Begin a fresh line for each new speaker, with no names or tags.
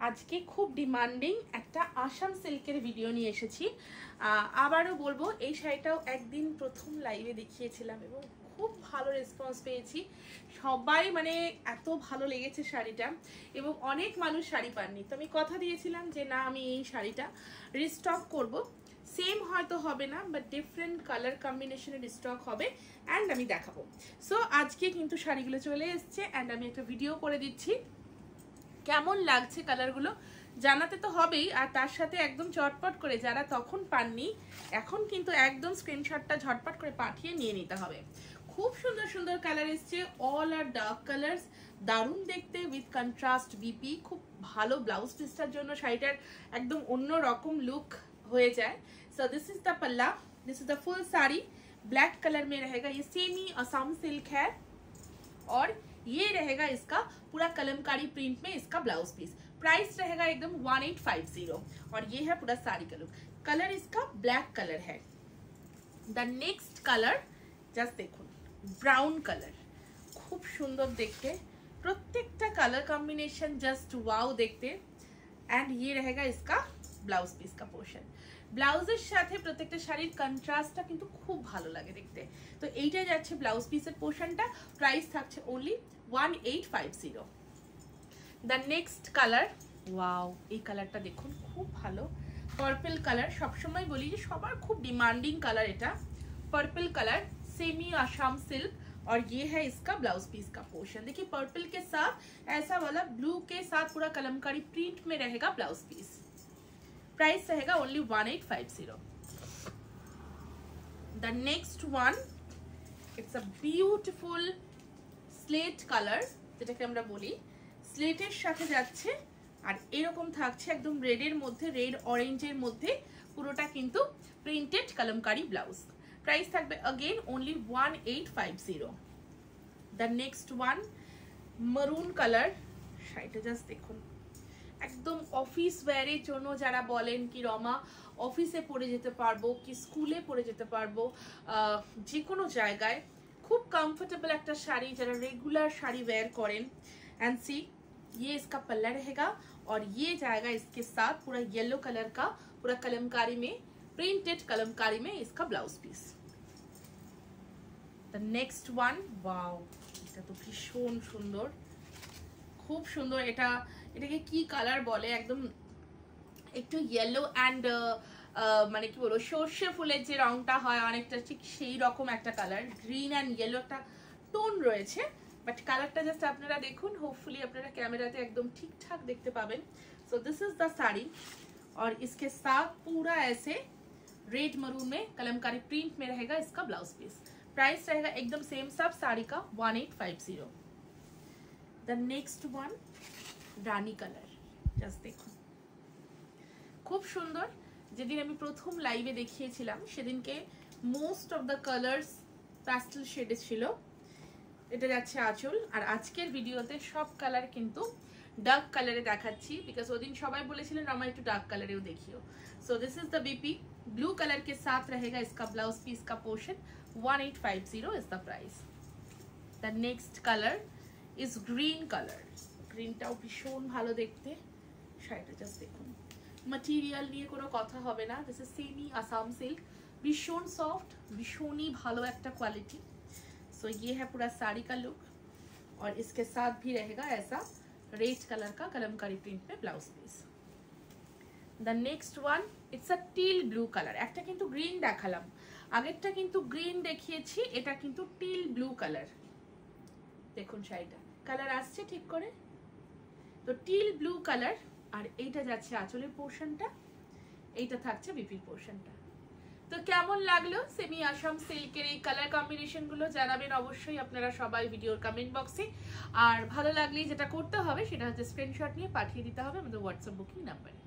আজকে খুব ডিমান্ডিং একটা আসাম সিল্কের ভিডিও নিয়ে এসেছি। আবারও বলবো, এই শাড়িটাও একদিন প্রথম লাইভে দেখিয়েছিলাম এবং খুব ভালো রেসপন্স পেয়েছি। সবাই মানে এত ভালো লেগেছে শাড়িটা, এবং অনেক মানুষ শাড়ি পাননি। তো আমি কথা দিয়েছিলাম যে না, আমি এই শাড়িটা রিস্টক করব। সেম হয়তো হবে না, বাট ডিফারেন্ট কালার কম্বিনেশনের স্টক হবে অ্যান্ড আমি দেখাবো। সো আজকে কিন্তু শাড়িগুলো চলে এসছে অ্যান্ড আমি একটা ভিডিও করে দিচ্ছি। কেমন লাগছে কালারগুলো জানাতে তো হবেই, আর তার সাথে একদম চটপট করে যারা তখন পাননি এখন কিন্তু একদম স্ক্রিনশটটা ঝটপট করে পাঠিয়ে নিয়ে নিতে হবে। খুব সুন্দর সুন্দর কালার এসছে, অল আর ডার্ক কালার্স, দারুণ দেখতে উইথ কন্ট্রাস্ট বিপি। খুব ভালো ব্লাউজ পিসটার জন্য শাড়িটার একদম অন্য রকম লুক হয়ে যায়। सो दिस इज द पल्ला, this is the full sari, black colour में रहेगा। ये सेमी असम सिल्क है और ये रहेगा इसका पूरा कलमकारी प्रिंट में इसका ब्लाउज पीस। प्राइस रहेगा एकदम 1850 और ये है पूरा साड़ी का लुक। कलर इसका ब्लैक कलर है। द नेक्स्ट कलर जस्ट देखो, ब्राउन कलर, खूब सुंदर देखते, प्रत्येकटा कलर कॉम्बिनेशन जस्ट वाओ देखते। एंड ये रहेगा इसका ब्लाउज पीस का पोर्शन। ব্লাউজের সাথে প্রত্যেকটা শাড়ির কন্ট্রাস্টটা কিন্তু খুব ভালো লাগে দেখতে। তো এইটাই যাচ্ছে ব্লাউজ পিসের পোর্শনটা। প্রাইস থাকছে only 1850। The next colour, wow, এই কালারটা দেখুন, খুব ভালো পার্পল কালার। সবসময় বলি যে সবার খুব ডিমান্ডিং কালার এটা, purple colour, semi Assam silk. और ये है इसका ब्लाउज पीस का पोर्शन। देखिए पर्पल के साथ ऐसा वाला ब्लू के साथ पूरा कलमकारी प्रिंट में रहेगा ब्लाउज पीस। प्राइस रहेगा only 1850। The next one, it's a beautiful slate colour, যেটাকে আমরা বলি স্লেটের সাথে যাচ্ছে আর এরকম থাকছে একদম রেডের মধ্যে, রেড অরেঞ্জের মধ্যে পুরোটা কিন্তু প্রিন্টেড কলমকারি ব্লাউজ। প্রাইস থাকবে again only 1850। The next one, maroon colour. শাড়িটা জাস্ট দেখুন, একদম অফিস ওয়্যারের জন্য যারা বলেন কি রমা অফিসে পরে যেতে পারবো কি স্কুলে পরে যেতে পারবো, যে কোনো জায়গায় খুব কমফোর্টেবল একটা শাড়ি, যারা রেগুলার শাড়ি वेयर करें। एंड सी ये इसका पल्ला रहेगा और ये जाएगा इसके साथ पूरा येलो कलर का पूरा कलमकारी में प्रिंटेड कलमकारी में इसका blouse piece. The next one, wow, এটা তো ভীষণ সুন্দর, খুব সুন্দর। এটাকে কি কালার বলে, একদম একটু ইয়েলো অ্যান্ড মানে কি বলবো, সর্ষে ফুলের যে রংটা হয় অনেকটা ঠিক সেই রকম একটা কালার, গ্রিন অ্যান্ড ইয়েলো একটা টোন রয়েছে। বাট কালারটা জাস্ট আপনারা দেখুন, হোপফুলি আপনারা ক্যামেরাতে একদম ঠিকঠাক দেখতে পাবেন। सो दिस इज द साड़ी और इसके साथ पूरा ऐसे रेड मरून में कलमकारी प्रिंट में रहेगा इसका ब्लाउज पीस। प्राइस रहेगा एकदम सेम सब साड़ी का 1850। The next one, rani colour, just দেখুন খুব সুন্দর। যেদিন আমি প্রথম লাইভে দেখিয়েছিলাম সেদিনকে most of the colours pastel শেডে ছিল। এটা যাচ্ছে আঁচল, আর আজকের ভিডিওতে সব কালার কিন্তু ডার্ক কালারে দেখাচ্ছি, বিকজ ওদিন সবাই বলেছিলেন আমার একটু ডার্ক কালারেও দেখিও। So this is the BP, blue colour के साथ रहेगा इसका ब्लाउज पीस का portion. 1850 is the price. The next colour is green colour. গ্রিনটাও ভীষণ ভালো দেখতে। শাড়িটা জাস্ট দেখুন, ম্যাটেরিয়াল নিয়ে কোনো কথা হবে না। This is semi Assam silk, ভীষণ সফট, ভীষণই ভালো একটা কোয়ালিটি। सो ये है पूरा साड़ी का लुक और इसके साथ भी रहेगा ऐसा रेड कलर का कलमकारी प्रिंट में blouse piece. The next one, it's a teal blue colour. একটা কিন্তু গ্রিন দেখালাম, আগেরটা কিন্তু গ্রিন দেখিয়েছি, এটা কিন্তু টিল ব্লু কালার। দেখুন শাড়িটা কালার আসছে ঠিক করে, তো টিল ব্লু কালার। আর এইটা যাচ্ছে আঁচলের পোর্শনটা, এইটা থাকছে বিপির পোর্শনটা। তো কেমন লাগলো সেমি আসাম সিল্কের এই কালার কম্বিনেশন গুলো জানাবেন অবশ্যই আপনারা সবাই ভিডিওর কমেন্ট বক্সে। আর ভালো লাগলেই যেটা করতে হবে সেটা হচ্ছে স্ক্রিনশট নিয়ে পাঠিয়ে দিতে হবে আমাদের হোয়াটসঅ্যাপ বুকিং নাম্বারে।